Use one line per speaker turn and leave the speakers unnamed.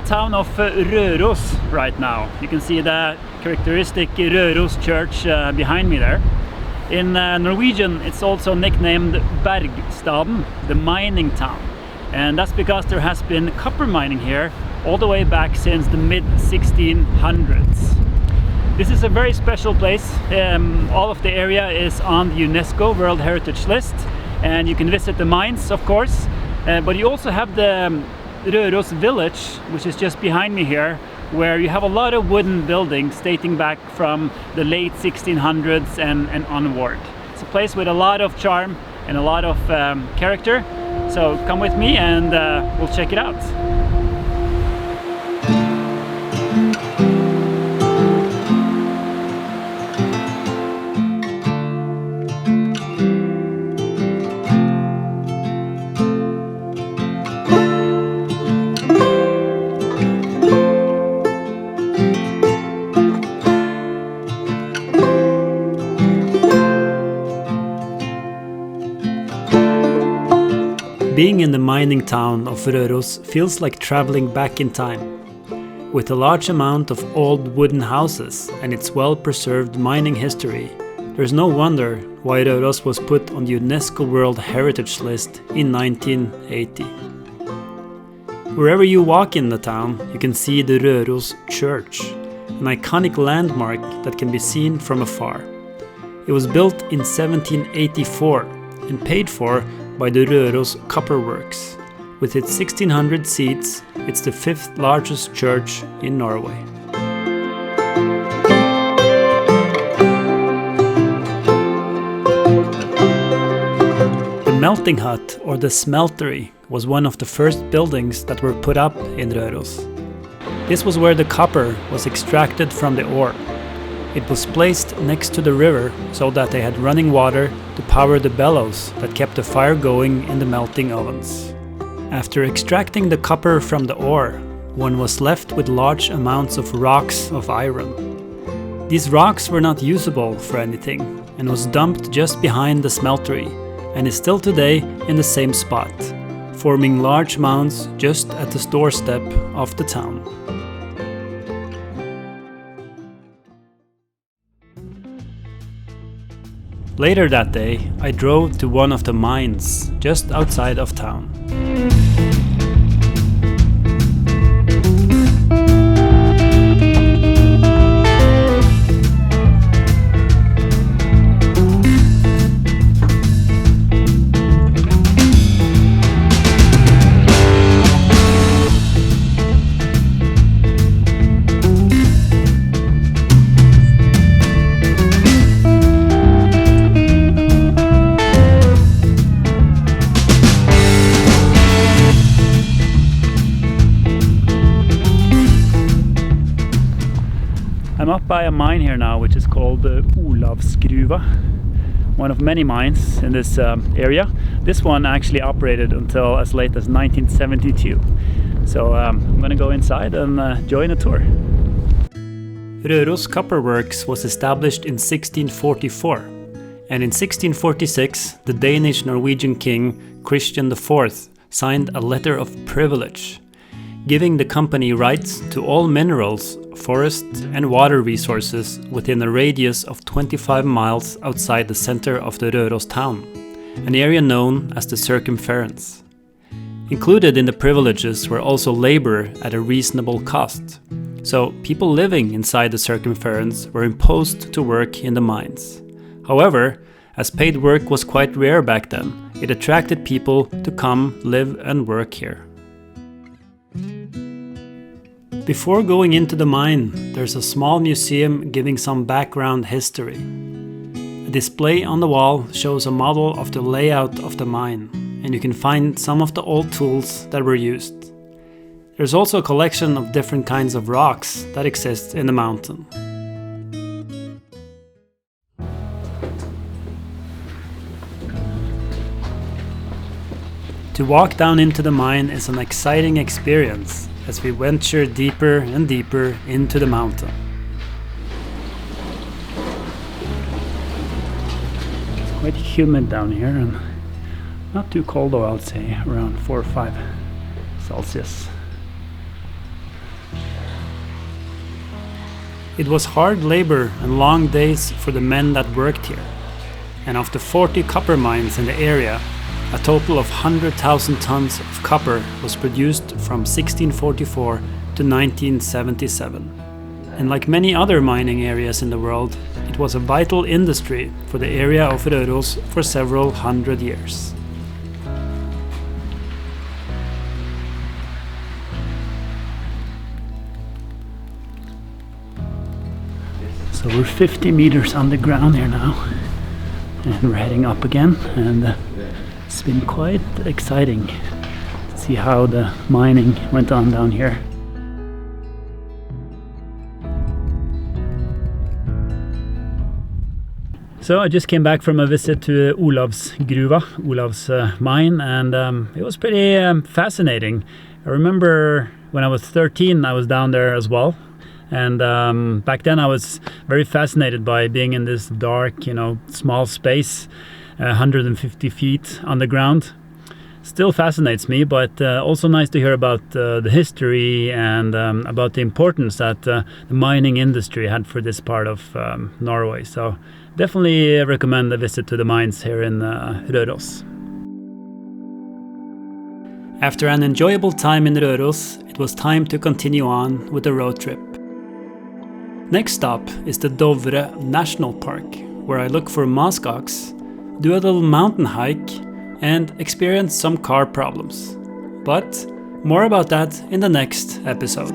the town of Røros right now. You can see the characteristic Røros church behind me there. In Norwegian it's also nicknamed Bergstaden, the mining town. And that's because there has been copper mining here all the way back since the mid-1600s. This is a very special place. All of the area is on the UNESCO World Heritage List, and you can visit the mines, of course, but you also have the Røros village, which is just behind me here, where you have a lot of wooden buildings dating back from the late 1600s and onward. It's a place with a lot of charm and a lot of character, so come with me and we'll check it out. Being in the mining town of Røros feels like traveling back in time. With a large amount of old wooden houses and its well-preserved mining history, there's no wonder why Røros was put on the UNESCO World Heritage List in 1980. Wherever you walk in the town, you can see the Røros Church, an iconic landmark that can be seen from afar. It was built in 1784 and paid for by the Røros Copper Works. With its 1600 seats, it's the 5th largest church in Norway. The melting hut, or the smeltery, was one of the first buildings that were put up in Røros. This was where the copper was extracted from the ore. It was placed next to the river so that they had running water to power the bellows that kept the fire going in the melting ovens. After extracting the copper from the ore, one was left with large amounts of rocks of iron. These rocks were not usable for anything and was dumped just behind the smeltery, and is still today in the same spot, forming large mounds just at the doorstep of the town. Later that day, I drove to one of the mines just outside of town. I'm up by a mine here now, which is called Olavsgruva, one of many mines in this area. This one actually operated until as late as 1972. So I'm going to go inside and join a tour. Røros Copper Works was established in 1644, and in 1646 the Danish-Norwegian king Christian IV signed a letter of privilege, giving the company rights to all minerals, forest and water resources within a radius of 25 miles outside the center of the Røros town, an area known as the circumference. Included in the privileges were also labor at a reasonable cost, so people living inside the circumference were imposed to work in the mines. However, as paid work was quite rare back then, it attracted people to come live and work here. Before going into the mine, there's a small museum giving some background history. A display on the wall shows a model of the layout of the mine, and you can find some of the old tools that were used. There's also a collection of different kinds of rocks that exist in the mountain. To walk down into the mine is an exciting experience, as we venture deeper and deeper into the mountain. It's quite humid down here and not too cold though, I'd say, around 4 or 5 Celsius. It was hard labor and long days for the men that worked here. And of the 40 copper mines in the area, a total of 100,000 tons of copper was produced from 1644 to 1977. And like many other mining areas in the world, it was a vital industry for the area of Røros for several hundred years. So we're 50 meters underground here now, and we're heading up again, and it's been quite exciting to see how the mining went on down here. So I just came back from a visit to Olavs Gruva, Olav's mine, and it was pretty fascinating. I remember when I was 13 I was down there as well, and back then I was very fascinated by being in this dark, small space, 150 feet underground. Still fascinates me, but also nice to hear about the history and about the importance that the mining industry had for this part of Norway. So definitely recommend a visit to the mines here in Røros. After an enjoyable time in Røros, it was time to continue on with the road trip. Next stop is the Dovre National Park, where I look for muskox, do a little mountain hike, and experience some car problems. But more about that in the next episode.